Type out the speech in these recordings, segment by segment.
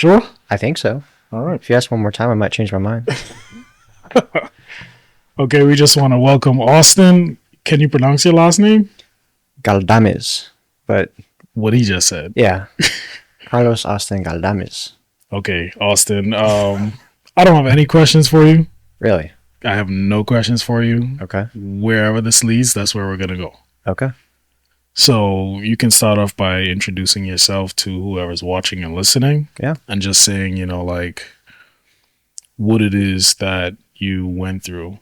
Sure. I think so. All right. If you ask one more time, I might change my mind. Okay, we just want to welcome Austin. Can you pronounce your last name? Galdames. But What he just said. yeah, Carlos Austin Galdames. Okay, Austin. I don't have any questions for you. Really? I have no questions for you. Okay. Wherever this leads, that's where we're gonna go. Okay. So you can start off by introducing yourself to whoever's watching and listening. Yeah. And just saying, like what it is that you went through.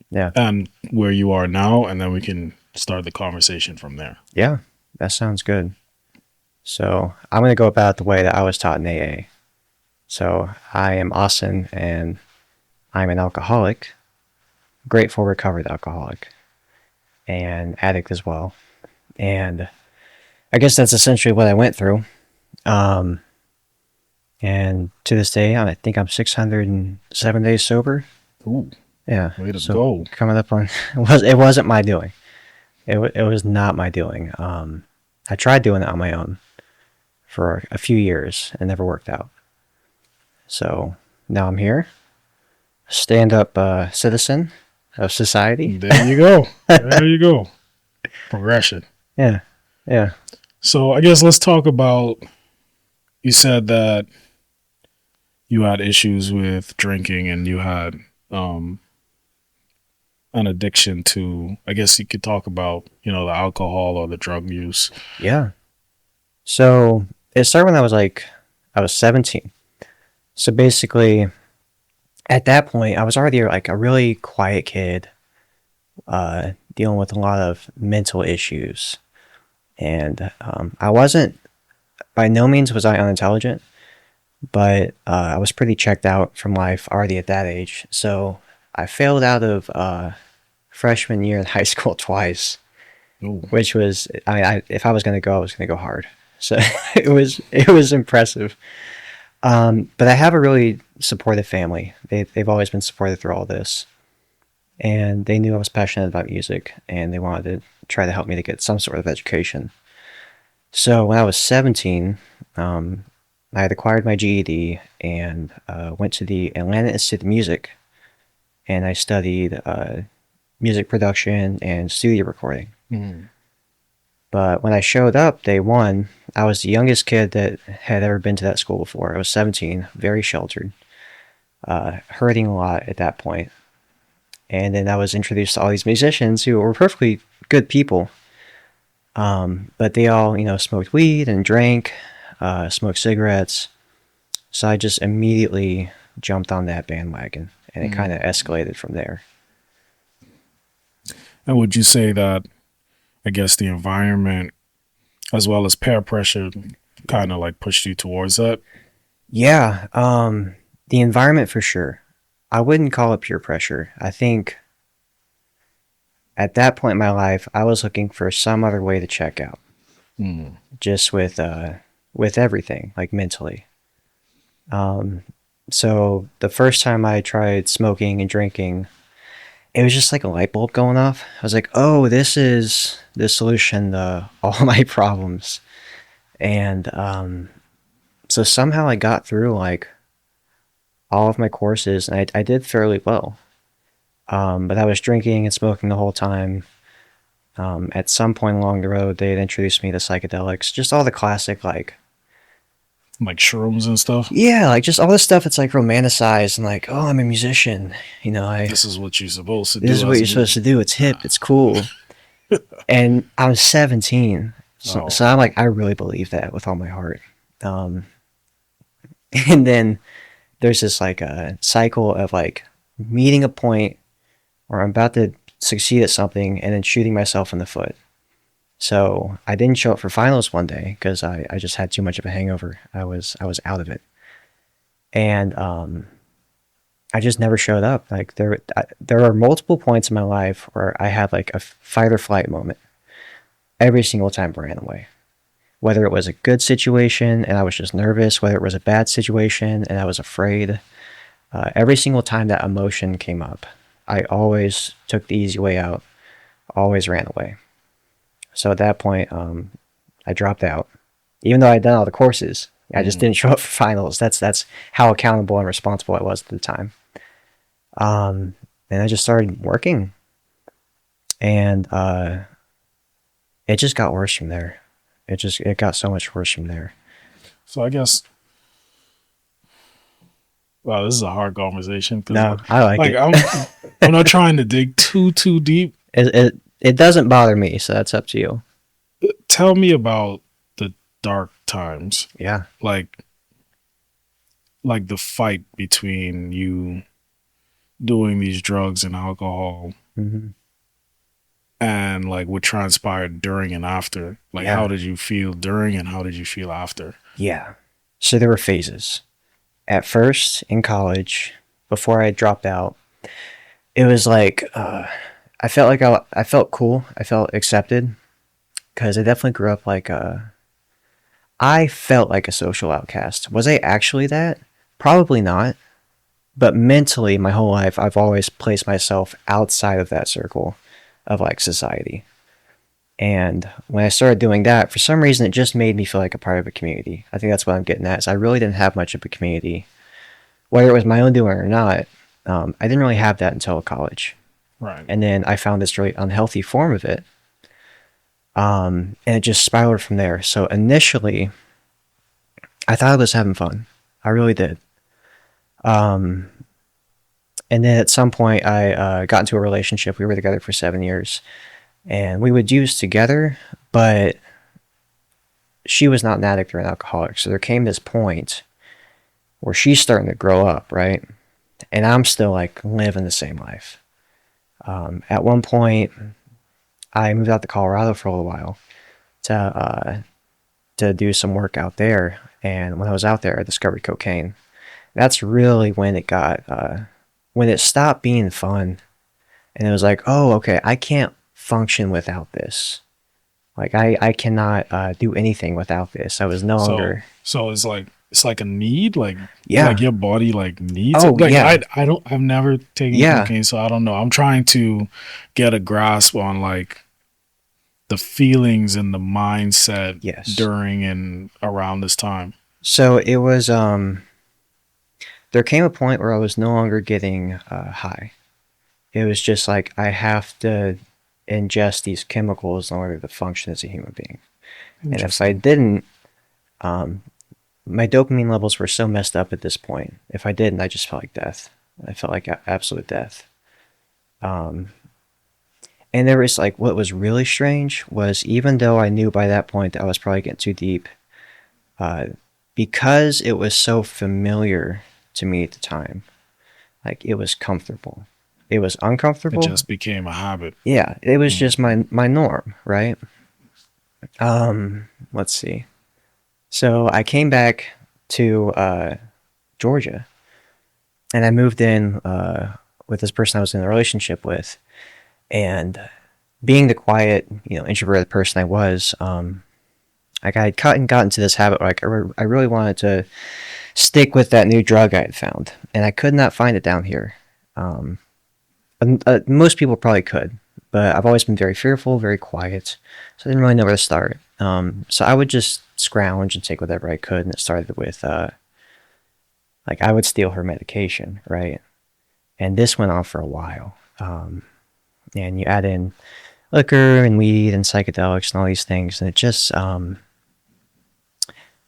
Yeah. And where you are now, and then we can start the conversation from there. Yeah, that sounds good. So I'm going to go about the way that I was taught in AA. So I am Austin, and I'm an alcoholic, grateful recovered alcoholic, and addict as well. And I guess that's essentially what I went through. And to this day, I think I'm 607 days sober. Ooh, Yeah. way to go. Coming up on, it wasn't my doing. It was not my doing. I tried doing it on my own for a few years and never worked out. So now I'm here, stand-up citizen of society. There you go. There you go. Progression. Yeah, yeah. So I guess let's talk about, you said that you had issues with drinking and you had an addiction to, I guess you could talk about, the alcohol or the drug use. Yeah. So it started when I was 17. So basically, at that point, I was already like a really quiet kid, dealing with a lot of mental issues. And I wasn't, by no means was I unintelligent, but I was pretty checked out from life already at that age. So I failed out of freshman year in high school twice. Ooh. Which was, if I was going to go, I was going to go hard. So it was impressive. But I have a really supportive family. They've always been supportive through all this. And they knew I was passionate about music, and they wanted to try to help me to get some sort of education. So when I was 17, I had acquired my GED and went to the Atlanta Institute of Music, and I studied music production and studio recording. Mm. But when I showed up day one, I was the youngest kid that had ever been to that school before. I was 17, very sheltered, hurting a lot at that point. And then I was introduced to all these musicians who were perfectly good people. But they all, smoked weed and drank, smoked cigarettes. So I just immediately jumped on that bandwagon, and it kind of escalated from there. And would you say that, I guess, the environment as well as peer pressure kind of like pushed you towards that? Yeah, the environment for sure. I wouldn't call it peer pressure. I think at that point in my life, I was looking for some other way to check out. Mm. Just with everything, like mentally. So the first time I tried smoking and drinking, it was just like a light bulb going off. I was like, oh, this is the solution to all my problems. And so somehow I got through like all of my courses, and I did fairly well. But I was drinking and smoking the whole time. At some point along the road, they had introduced me to psychedelics, just all the classic, like shrooms and stuff. Yeah, like just all this stuff. It's like romanticized and like, oh, I'm a musician. This is what you're supposed to do. This is what you're supposed to do. It's hip. It's cool. And I was 17, so I'm like, I really believe that with all my heart. And then there's this like a cycle of like meeting a point where I'm about to succeed at something and then shooting myself in the foot. So I didn't show up for finals one day because I just had too much of a hangover. I was out of it, and I just never showed up. Like there are multiple points in my life where I had like a fight or flight moment. Every single time I ran away, whether it was a good situation and I was just nervous, whether it was a bad situation and I was afraid. Every single time that emotion came up, I always took the easy way out, always ran away. So at that point, I dropped out, even though I'd done all the courses. I just didn't show up for finals. That's how accountable and responsible I was at the time. And I just started working, and it just got worse from there. It got so much worse from there. So I guess, wow, this is a hard conversation. 'Cause No, I like it. I'm not trying to dig too deep. It doesn't bother me, so that's up to you. Tell me about the dark times, Yeah. like the fight between you doing these drugs and alcohol, Mm-hmm. and like what transpired during and after. Like, Yeah. how did you feel during and how did you feel after? Yeah. So there were phases. At first, in college, before I dropped out, it was like I felt like I felt cool. I felt accepted because I definitely grew up like I felt like a social outcast. Was I actually that? Probably not. But mentally, my whole life, I've always placed myself outside of that circle of like society. And when I started doing that, for some reason, it just made me feel like a part of a community. I think that's what I'm getting at. Is I really didn't have much of a community, whether it was my own doing or not. I didn't really have that until college, Right. and then I found this really unhealthy form of it, and it just spiraled from there. So initially, I thought I was having fun. I really did. And then at some point, I got into a relationship. We were together for 7 years, and we would use together, but she was not an addict or an alcoholic. So there came this point where she's starting to grow up, right? And I'm still like living the same life. At one point, I moved out to Colorado for a little while to do some work out there. And when I was out there, I discovered cocaine. That's really when it got when it stopped being fun, and it was like, oh, okay, I can't function without this. Like I cannot do anything without this. I was no longer. So it's like a need, like Yeah. like your body like needs Oh, it. Like yeah. I've never taken Yeah. cocaine, so I don't know. I'm trying to get a grasp on like the feelings and the mindset Yes. during and around this time. So it was. There came a point where I was no longer getting high. It was just like I have to ingest these chemicals in order to function as a human being. And if I didn't, my dopamine levels were so messed up at this point. If I didn't, I just felt like death. I felt like absolute death. And there was like, what was really strange was even though I knew by that point that I was probably getting too deep, because it was so familiar to me at the time, like it was comfortable. It was uncomfortable. It just became a habit. Yeah, it was just my norm, right? Let's see. So I came back to Georgia, and I moved in with this person I was in a relationship with, and being the quiet, introverted person I was, like I had cut and got into this habit where I really wanted to stick with that new drug I had found, and I could not find it down here. Most people probably could, but I've always been very fearful, very quiet, so I didn't really know where to start. So I would just scrounge and take whatever I could, and it started with, like I would steal her medication, right? And this went on for a while. And you add in liquor and weed and psychedelics and all these things, and it just,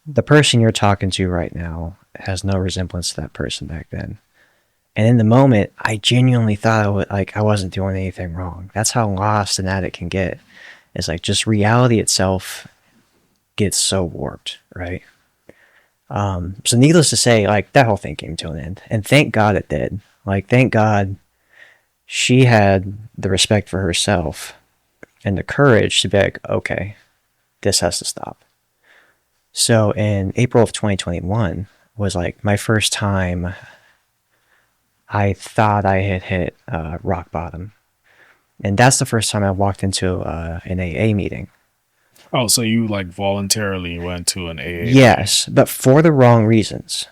the person you're talking to right now has no resemblance to that person back then. And in the moment, I genuinely thought I wasn't doing anything wrong. That's how lost an addict can get. It's like just reality itself gets so warped, right? So needless to say, like that whole thing came to an end. And thank God it did. Like, thank God she had the respect for herself and the courage to be like, okay, this has to stop. So in April of 2021 was like my first time I thought I had hit rock bottom. And that's the first time I walked into an AA meeting. Oh, so you like voluntarily went to an AA? Yes, but for the wrong reasons.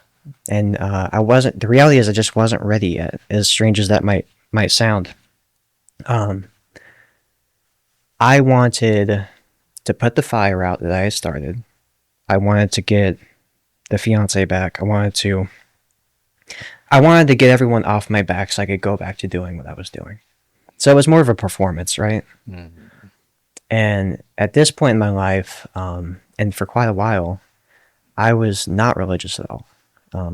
And the reality is I just wasn't ready yet, as strange as that might sound. I wanted to put the fire out that I had started. I wanted to get the fiance back. I wanted to get everyone off my back so I could go back to doing what I was doing. So it was more of a performance, right? And at this point in my life, and for quite a while, I was not religious at all.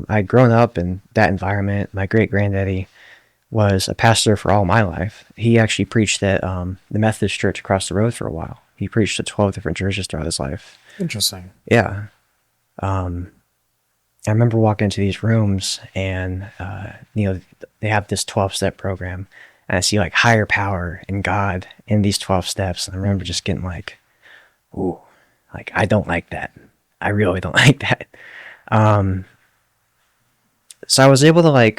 I'd grown up in that environment. My great granddaddy was a pastor for all my life. He actually preached at the Methodist church across the road for a while. He preached at 12 different churches throughout his life. Interesting. Yeah. I remember walking into these rooms and, they have this 12-step program. And I see like higher power and God in these 12 steps. And I remember just getting like, ooh, like, I don't like that. I really don't like that. So I was able to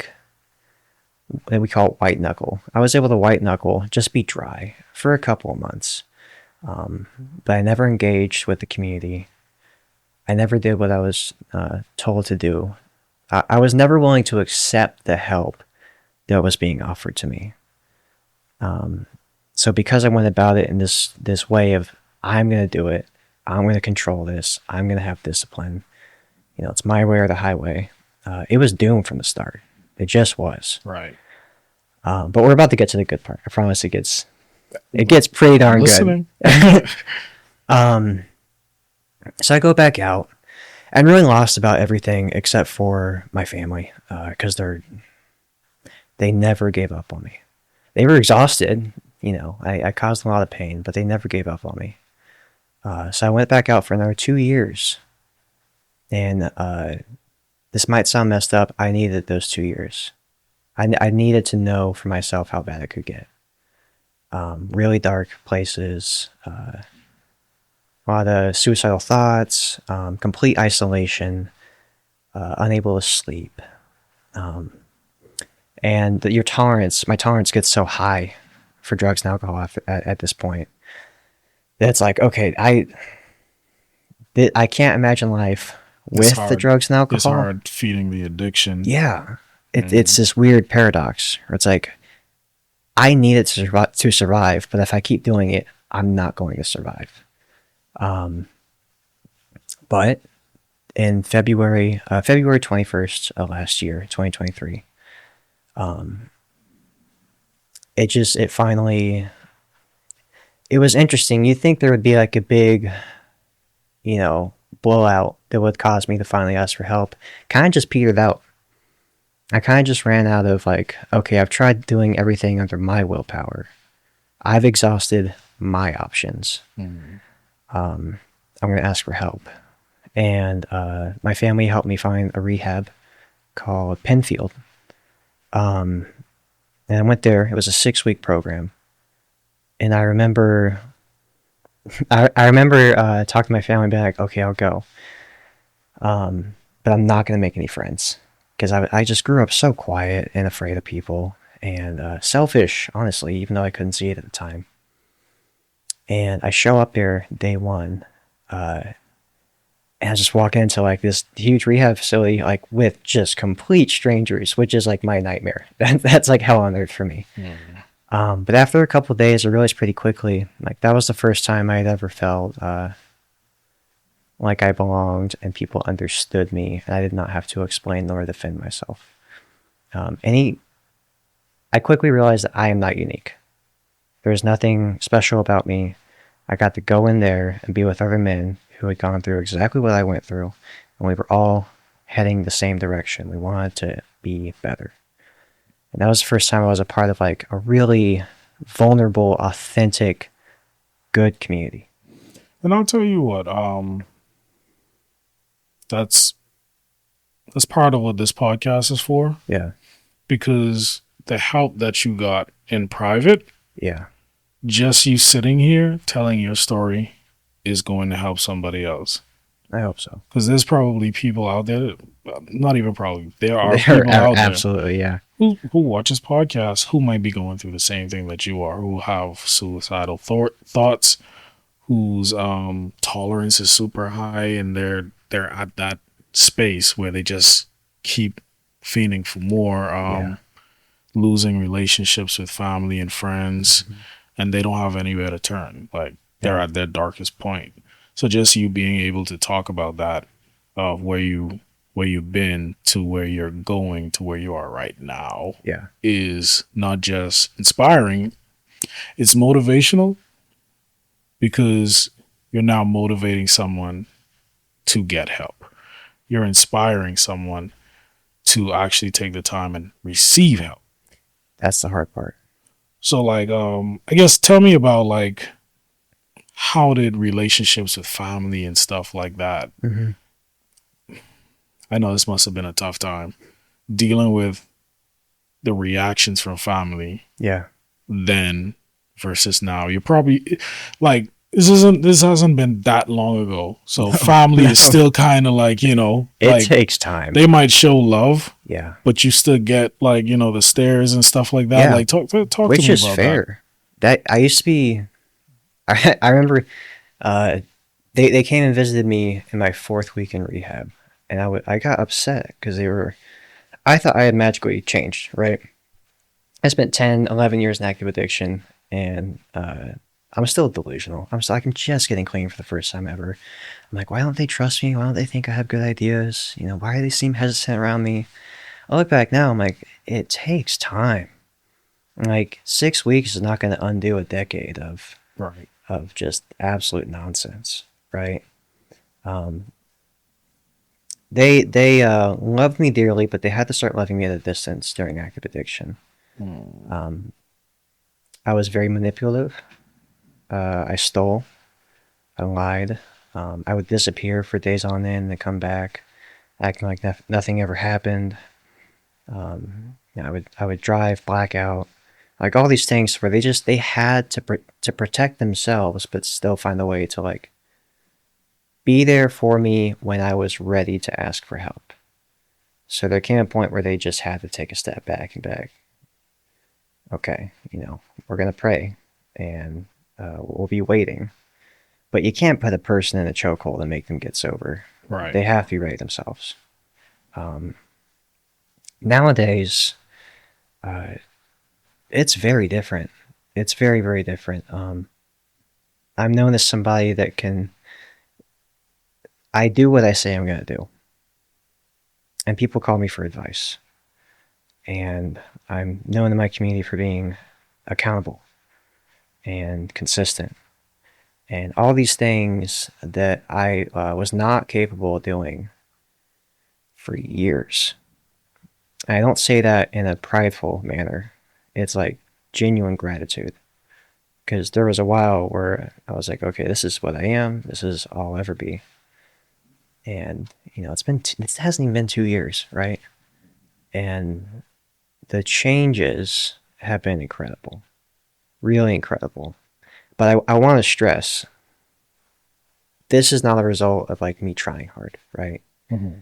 we call it white knuckle. I was able to white knuckle, just be dry for a couple of months. But I never engaged with the community. I never did what I was told to do. I was never willing to accept the help that was being offered to me. So because I went about it in this way of, I'm going to do it, I'm going to control this, I'm going to have discipline, it's my way or the highway, it was doomed from the start. It just was. Right. But we're about to get to the good part. I promise it gets pretty darn Listening. good. So I go back out. I'm really lost about everything except for my family, because they never gave up on me. They were exhausted. I caused them a lot of pain, but they never gave up on me. So I went back out for another 2 years. And this might sound messed up. I needed those 2 years. I needed to know for myself how bad it could get. Really dark places, a lot of suicidal thoughts, complete isolation, unable to sleep. And my tolerance gets so high for drugs and alcohol at this point that it's like, okay, I can't imagine life with the drugs and alcohol. It's hard feeding the addiction. Yeah. It's this weird paradox where it's like, I need it to survive, but if I keep doing it, I'm not going to survive. But in February 21st of last year, 2023, it was interesting. You'd think there would be like a big, blowout that would cause me to finally ask for help. Kind of just petered out. I kind of just ran out of okay, I've tried doing everything under my willpower. I've exhausted my options. I'm going to ask for help. And my family helped me find a rehab called Penfield. And I went there. It was a 6-week program. And I remember talking to my family and being like, okay, I'll go. But I'm not going to make any friends. Because I just grew up so quiet and afraid of people. And selfish, honestly, even though I couldn't see it at the time. And I show up there day one. And I just walk into this huge rehab facility with just complete strangers, which is my nightmare. That's hell on earth for me. But after a couple of days, I realized pretty quickly that was the first time I'd ever felt like I belonged and people understood me, and I did not have to explain nor defend myself. I quickly realized that I am not unique. There's nothing special about me. I got to go in there and be with other men who had gone through exactly what I went through, and we were all heading the same direction. We wanted to be better. And that was the first time I was a part of a really vulnerable, authentic, good community. And I'll tell you what, that's part of what this podcast is for. Yeah. Because the help that you got in private, yeah, just you sitting here telling your story is going to help somebody else. I hope so. Because there's probably people out there, not even probably, there are people out there. Absolutely, yeah. Who watches podcasts who might be going through the same thing that you are, who have suicidal thoughts, whose tolerance is super high, and they're at that space where they just keep fiending for more, losing relationships with family and friends, and they don't have anywhere to turn. They're at their darkest point. So just you being able to talk about that, where you where you've been to where you're going to where you are right now Yeah. is not just inspiring, it's motivational because you're now motivating someone to get help. You're inspiring someone to actually take the time and receive help. That's the hard part. So like I guess tell me about like how did relationships with family and stuff like that. Mm-hmm. I know this must have been a tough time dealing with the reactions from family Yeah. then versus now. You're probably like this hasn't been that long ago. So family is No. still kind of like, you know, It like takes time. they might show love, Yeah. but you still get like, you know, the stares and stuff like that. Yeah. Like talk Which to me is about fair. That I used to be. I remember, they came and visited me in my 4th week in rehab, and I got upset because I thought I had magically changed. Right. I spent 10, 11 years in active addiction, and I'm still delusional. I'm just getting clean for the first time ever. I'm like, why don't they trust me? Why don't they think I have good ideas? You know, why do they seem hesitant around me? I look back now, I'm like, it takes time. Like 6 weeks is not going to undo a decade of that. Right. just absolute nonsense, right? They loved me dearly, but they had to start loving me at a distance during active addiction. I was very manipulative. I stole. I lied. I would disappear for days on end and come back, acting like nothing ever happened. I would drive blackout, like all these things where they had to protect themselves, but still find a way to like be there for me when I was ready to ask for help. So there came a point where they just had to take a step back and be like, okay, you know, we're gonna pray, and we'll be waiting. But you can't put a person in a chokehold and make them get sober. Right. They have to be ready themselves. Nowadays, it's very different. It's very, very different. I'm known as somebody that I do what I say I'm going to do. And people call me for advice. And I'm known in my community for being accountable and consistent. And all these things that I was not capable of doing for years. And I don't say that in a prideful manner. It's like genuine gratitude. Because there was a while where I was like, okay, this is what I am. This is all I'll ever be. And, you know, it hasn't even been 2 years, right? And the changes have been incredible. Really incredible. But I want to stress, this is not a result of like me trying hard, right? Mm-hmm.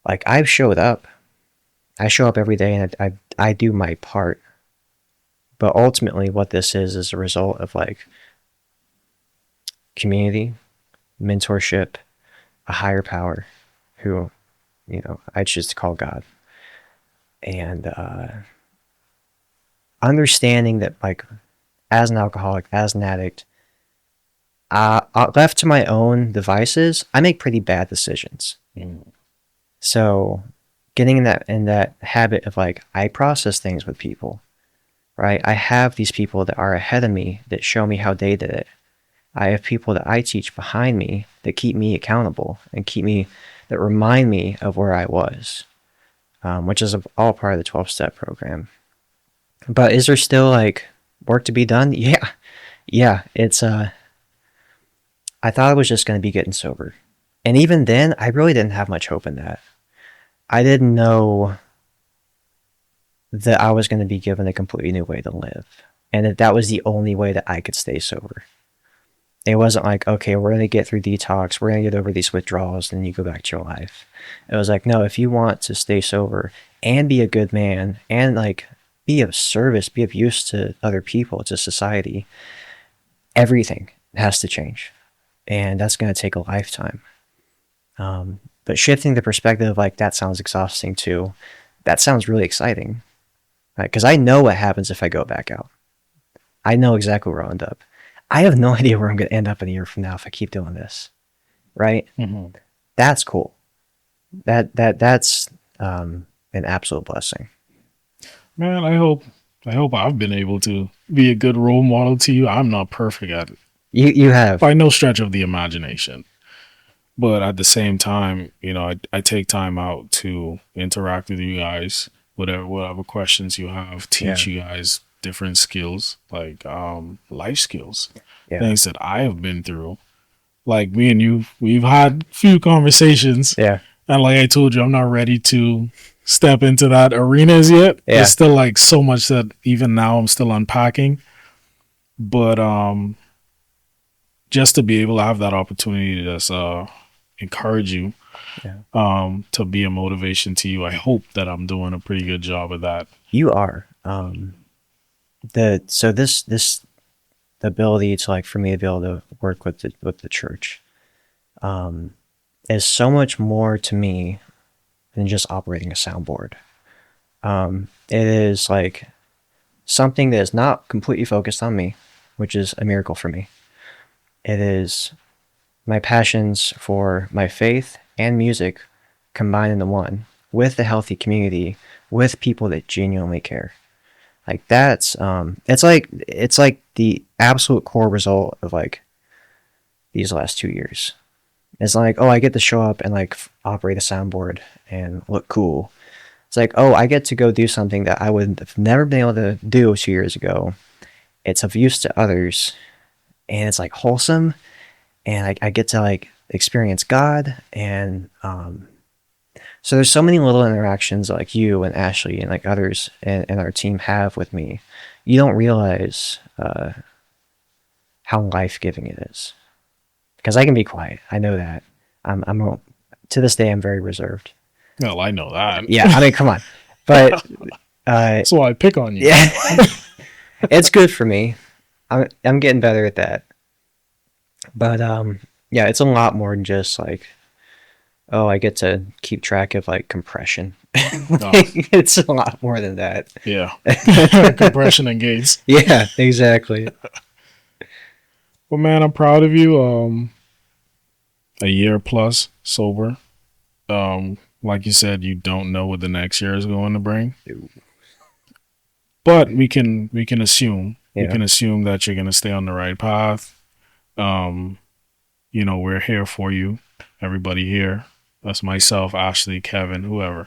Like I've showed up. I show up every day and I do my part. But ultimately what this is a result of like community, mentorship, a higher power who, you know, I choose to call God. And understanding that like as an alcoholic, as an addict, left to my own devices, I make pretty bad decisions. So getting in that habit of like, I process things with people, right? I have these people that are ahead of me that show me how they did it. I have people that I teach behind me that keep me accountable and that remind me of where I was, which is all part of the 12-step program. But is there still like work to be done? Yeah. It's I thought I was just going to be getting sober, and even then, I really didn't have much hope in that. I didn't know that I was going to be given a completely new way to live, and that was the only way that I could stay sober. It wasn't like, okay, we're going to get through detox, we're going to get over these withdrawals, and then you go back to your life. It was like, no, if you want to stay sober and be a good man and like be of service, be of use to other people, to society, everything has to change. And that's going to take a lifetime. But shifting the perspective, like that sounds exhausting too. That sounds really exciting. Because I know what happens if I go back out. I know exactly where I'll end up. I have no idea where I'm going to end up in a year from now if I keep doing this. Right? Mm-hmm. That's cool. That's an absolute blessing. Man, I hope I've been able to be a good role model to you. I'm not perfect at it You have. by no stretch of the imagination. But at the same time, I take time out to interact with you guys, whatever questions you have, Yeah. teach you guys different skills, like life skills, Yeah. things that I have been through. Like me and you, we've had few conversations, Yeah. and like I told you, I'm not ready to step into that arena as yet. Yeah. There's still like so much that even now I'm still unpacking. But just to be able to have that opportunity to just encourage you, Yeah. to be a motivation to you. I hope that I'm doing a pretty good job of that. You are. This the ability to, like, for me to be able to work with the church is so much more to me than just operating a soundboard. It is like something that is not completely focused on me, which is a miracle for me. It is my passions for my faith and music combined into one, with a healthy community, with people that genuinely care. Like, that's it's like the absolute core result of, like, these last 2 years. It's like, oh, I get to show up and, like, operate a soundboard and look cool. It's like, oh, I get to go do something that I would have never been able to do 2 years ago. It's of use to others, and it's, like, wholesome, and I get to, like, experience God. And so there's so many little interactions like you and Ashley and, like, others and our team have with me. You don't realize how life-giving it is. Because I can be quiet. I know that. To this day, I'm very reserved. Well, I know that. Yeah, I mean, come on. But That's why I pick on you. yeah, it's good for me. I'm getting better at that. But yeah, it's a lot more than just like, oh, I get to keep track of, like, compression. Oh, It's a lot more than that. yeah. Compression and gates. Yeah, exactly. Well, man, I'm proud of you. A year plus sober. Like you said, you don't know what the next year is going to bring. But we can assume. We Yeah. can assume that you're gonna stay on the right path. We're here for you. Everybody here. That's myself, Ashley, Kevin, whoever.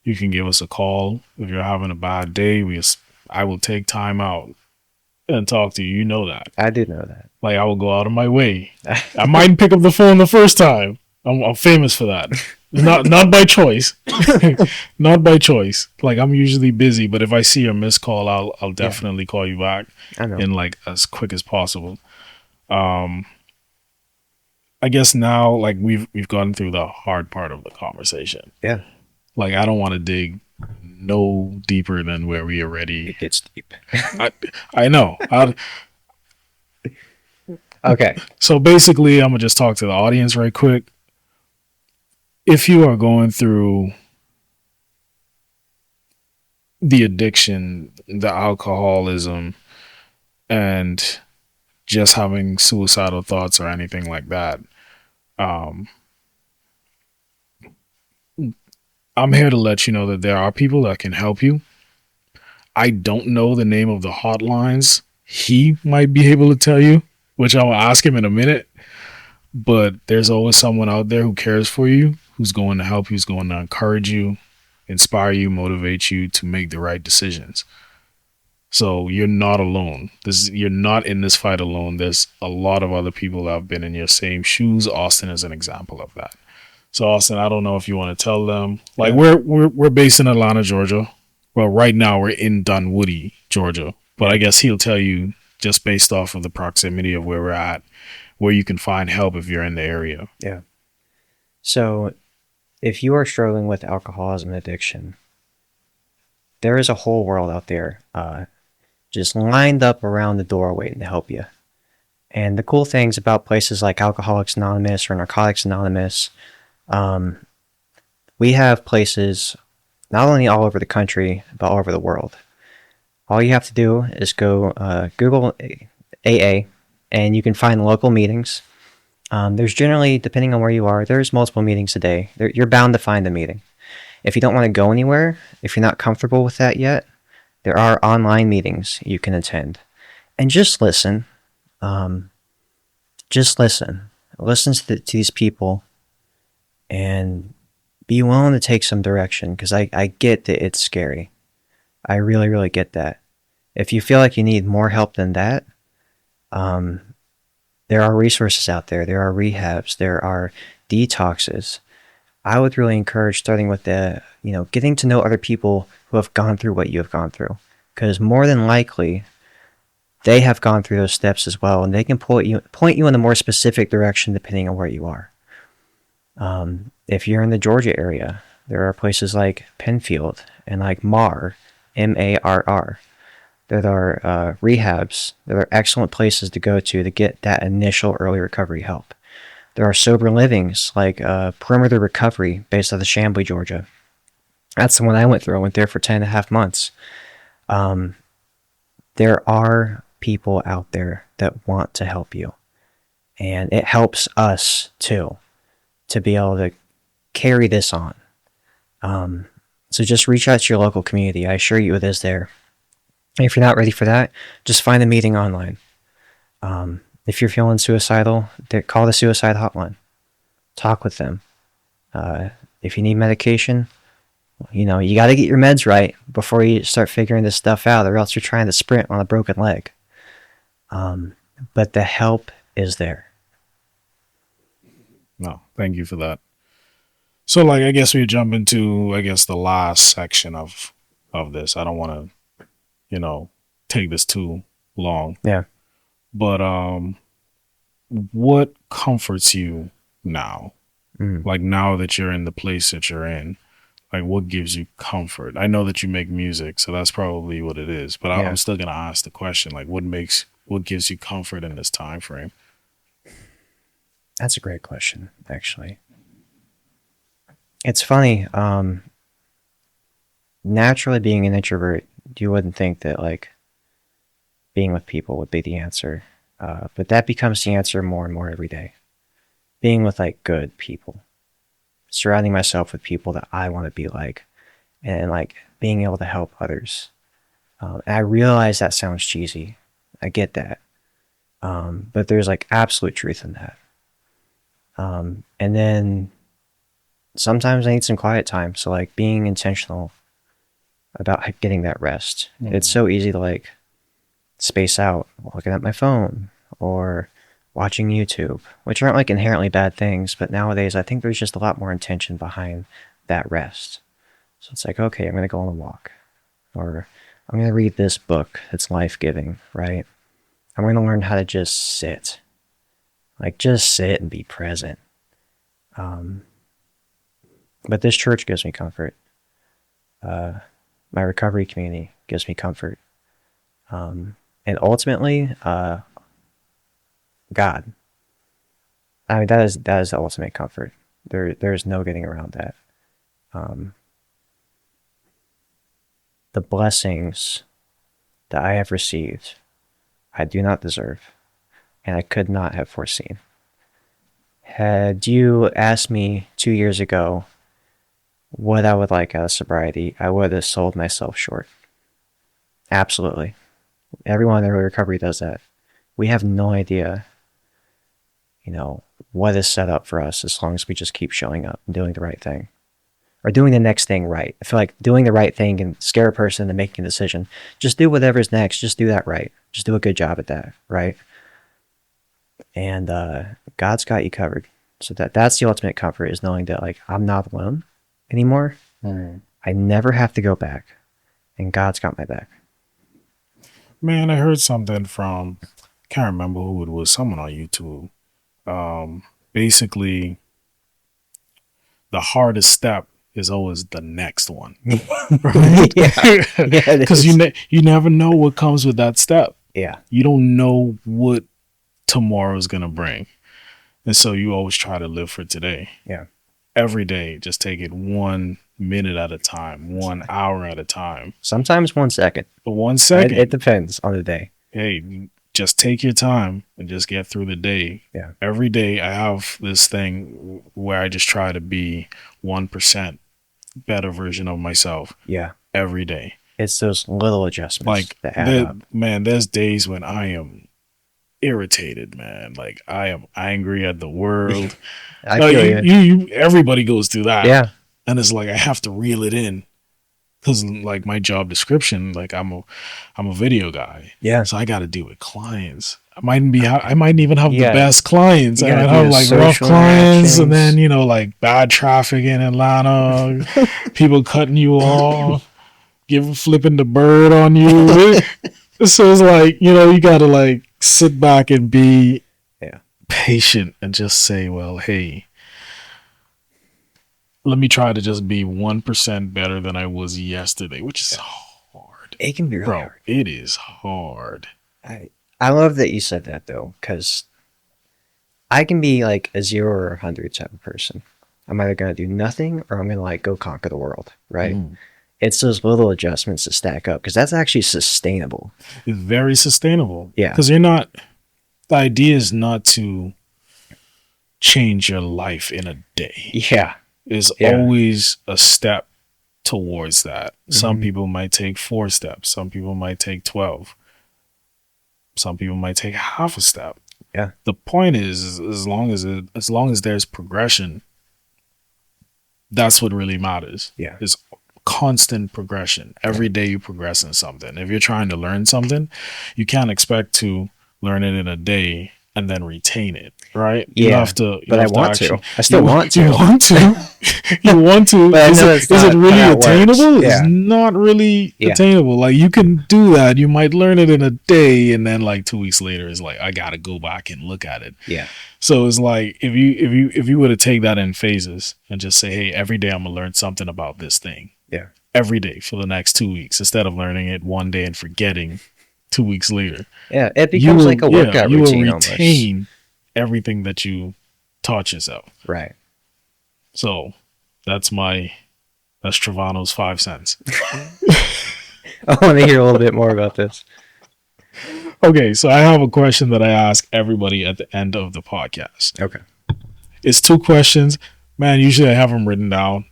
You can give us a call if you're having a bad day. I will take time out and talk to you. You know that. I do know that. Like, I will go out of my way. I might pick up the phone the first time. I'm famous for that. Not by choice. Not by choice. Like, I'm usually busy, but if I see a missed call, I'll definitely call you back I know. in, like, as quick as possible. I guess now, like, we've gone through the hard part of the conversation. Yeah. Like, I don't want to dig no deeper than where we already. It gets deep. I know. Okay. So basically, I'm gonna just talk to the audience right quick. If you are going through the addiction, the alcoholism, and just having suicidal thoughts or anything like that, I'm here to let you know that there are people that can help you. I don't know the name of the hotlines. He might be able to tell you, which I'll ask him in a minute. But there's always someone out there who cares for you, who's going to help you, who's going to encourage you, inspire you, motivate you to make the right decisions. So you're not alone. You're not in this fight alone. There's a lot of other people that have been in your same shoes. Austin is an example of that. So Austin, I don't know if you want to tell them. Like, we're based in Atlanta, Georgia. Well, right now we're in Dunwoody, Georgia. But I guess he'll tell you, just based off of the proximity of where we're at, where you can find help if you're in the area. Yeah. So, if you are struggling with alcoholism and addiction, there is a whole world out there, just lined up around the door waiting to help you. And the cool things about places like Alcoholics Anonymous or Narcotics Anonymous, we have places not only all over the country, but all over the world. All you have to do is go Google AA, and you can find local meetings. There's generally, depending on where you are, there's multiple meetings a day. You're bound to find a meeting. If you don't want to go anywhere, if you're not comfortable with that yet, there are online meetings you can attend. And just listen. Just listen. Listen to these people and be willing to take some direction, because I get that it's scary. I really, really get that. If you feel like you need more help than that, there are resources out there. There are rehabs. There are detoxes. I would really encourage starting with getting to know other people who have gone through what you have gone through, because more than likely they have gone through those steps as well, and they can point you in a more specific direction depending on where you are. If you're in the Georgia area, there are places like Penfield and like MARR, MARR. There are rehabs. There are excellent places to go to get that initial early recovery help. There are sober livings like Perimeter Recovery based out of Chamblee, Georgia. That's the one I went through. I went there for 10.5 months. There are people out there that want to help you. And it helps us too to be able to carry this on. So just reach out to your local community. I assure you it is there. And if you're not ready for that, just find a meeting online. If you're feeling suicidal, call the suicide hotline. Talk with them. If you need medication, you got to get your meds right before you start figuring this stuff out, or else you're trying to sprint on a broken leg. But the help is there. No, thank you for that. So, I guess we jump into, the last section of this. I don't want to, take this too long. Yeah. But what comforts you now? Now that you're in the place that you're in, what gives you comfort? I know that you make music, so that's probably what it is. But I'm still gonna ask the question: what gives you comfort in this time frame? That's a great question, actually. It's funny. Naturally, being an introvert, you wouldn't think that being with people would be the answer. But that becomes the answer more and more every day. Being with good people. Surrounding myself with people that I want to be like. And being able to help others. And I realize that sounds cheesy. I get that. But there's absolute truth in that. And then sometimes I need some quiet time. So being intentional about getting that rest. It's so easy to space out looking at my phone or watching YouTube, which aren't inherently bad things, but nowadays I think there's just a lot more intention behind that rest. So it's okay, I'm going to go on a walk, or I'm going to read this book that's life-giving, right? I'm going to learn how to just sit. Just sit and be present. But this church gives me comfort. My recovery community gives me comfort. And ultimately, God. I mean, that is the ultimate comfort. There's no getting around that. The blessings that I have received, I do not deserve, and I could not have foreseen. Had you asked me 2 years ago what I would like out of sobriety, I would have sold myself short. Absolutely. Everyone in recovery does that. We have no idea, what is set up for us as long as we just keep showing up and doing the right thing. Or doing the next thing right. I feel like doing the right thing can scare a person into making a decision. Just do whatever's next. Just do that right. Just do a good job at that, right? And God's got you covered. So that's the ultimate comfort, is knowing that I'm not alone anymore. I never have to go back. And God's got my back. Man, I heard something from, can't remember who it was, someone on YouTube. Basically, the hardest step is always the next one. Because you never know what comes with that step. Yeah. You don't know what tomorrow is going to bring. And so you always try to live for today. Yeah. Every day, just take it 1 minute at a time, 1 hour at a time. Sometimes 1 second. But 1 second. It depends on the day. Hey, just take your time and just get through the day. Yeah. Every day I have this thing where I just try to be 1% better version of myself Yeah. every day. It's those little adjustments Like, that add up. man, there's days when I am irritated, man. Like, I am angry at the world. I No, feel you. everybody goes through that. Yeah. And it's like I have to reel it in because, like, my job description, like, I'm a video guy, Yeah. so I got to deal with clients. I might even have Yeah. the best clients. You I gotta might do have the like rough social clients, and interactions. then like bad traffic in Atlanta, people cutting you off, flipping the bird on you. So it's like, you gotta like sit back and be Yeah. patient and just say, well, hey, let me try to just be 1% better than I was yesterday, which is hard. It can be really Bro, hard. it is hard. I love that you said that though, because I can be like a 0 or 100 type of person. I'm either gonna do nothing or I'm gonna like go conquer the world, right? Mm. It's those little adjustments that stack up because that's actually sustainable. It's very sustainable. Yeah. Because the idea is not to change your life in a day. Yeah. It's Yeah. always a step towards that. Some Mhm. people might take 4 steps. Some people might take 12. Some people might take half a step. Yeah. The point is as long as there's progression, that's what really matters. Yeah. Is constant progression. Every day you progress in something. If you're trying to learn something, you can't expect to learn it in a day and then retain it, right? You Yeah, have to. but I want to. I still want to. You want to. You want to. But I know Is it's it not really how it works. attainable? Yeah. It's not really Yeah. attainable. Like, you can do that. You might learn it in a day, and then like 2 weeks later, it's like, I gotta go back and look at it. Yeah. So it's like, if you were to take that in phases and just say, hey, every day I'm gonna learn something about this thing. Yeah. Every day for the next 2 weeks, instead of learning it one day and forgetting 2 weeks later. Yeah. It becomes like a workout you routine will almost. retain everything that you taught yourself. Right. So that's Travano's 5 cents. I want to hear a little bit more about this. Okay, so I have a question that I ask everybody at the end of the podcast. Okay. It's 2 questions. Man, usually I have them written down.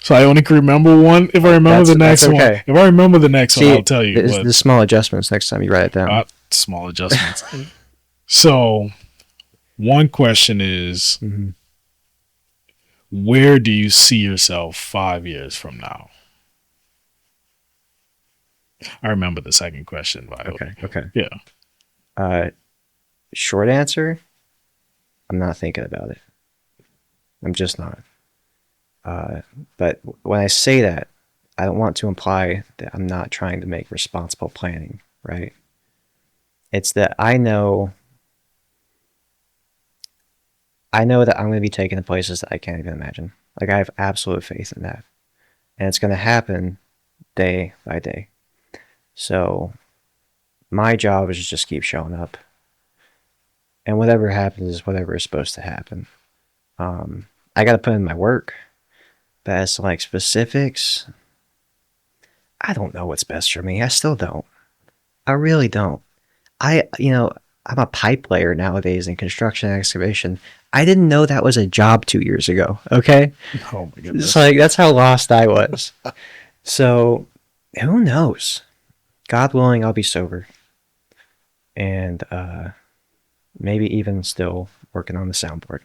So I only can remember one. If I remember the next that's one, okay. if I remember the next one, I'll tell you. But The small adjustments next time you write it down. not small adjustments. So one question is, Mhm. where do you see yourself 5 years from now? I remember the second question, by the way. Okay. Yeah. Short answer, I'm not thinking about it. I'm just not. But when I say that, I don't want to imply that I'm not trying to make responsible planning, right? It's that I know that I'm going to be taken to places that I can't even imagine. Like, I have absolute faith in that. And it's going to happen day by day. So my job is to just keep showing up. And whatever happens is whatever is supposed to happen. I got to put in my work. But as to like specifics, I don't know what's best for me. I still don't. I really don't. I'm a pipe layer nowadays in construction and excavation. I didn't know that was a job 2 years ago. Okay. Oh my goodness. It's like, that's how lost I was. So who knows? God willing, I'll be sober. And maybe even still working on the soundboard.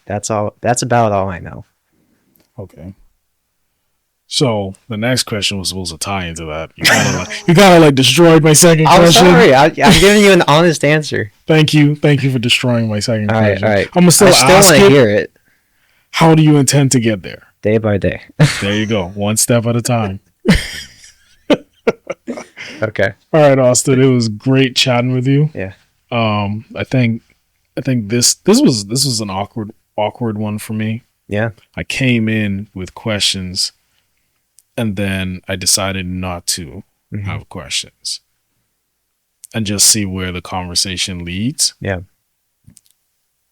That's all. That's about all I know. Okay. So the next question was supposed to tie into that. You kind of destroyed my second I'm question. sorry. I'm giving you an honest answer. Thank you for destroying my second All right. question. All right. I'm gonna still I ask want to it. hear it How do you intend to get there? day by day. There you go. One step at a time. Okay. All right, Austin. It was great chatting with you. Yeah. I think this was an awkward one for me. Yeah. I came in with questions, and then I decided not to Mhm. have questions, and just see where the conversation leads. Yeah.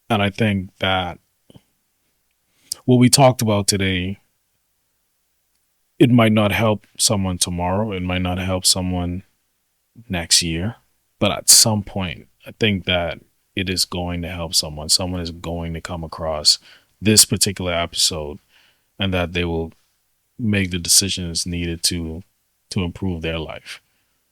And I think that what we talked about today, it might not help someone tomorrow. It might not help someone next year. But at some point, I think that it is going to help someone. Someone is going to come across this particular episode, and that they will make the decisions needed to improve their life.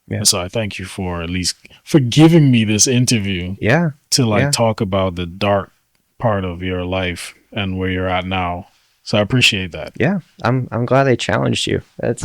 Yeah. And so I thank you for at least for giving me this interview Yeah. to like Yeah. talk about the dark part of your life and where you're at now. So I appreciate that. Yeah. I'm glad they challenged you. That's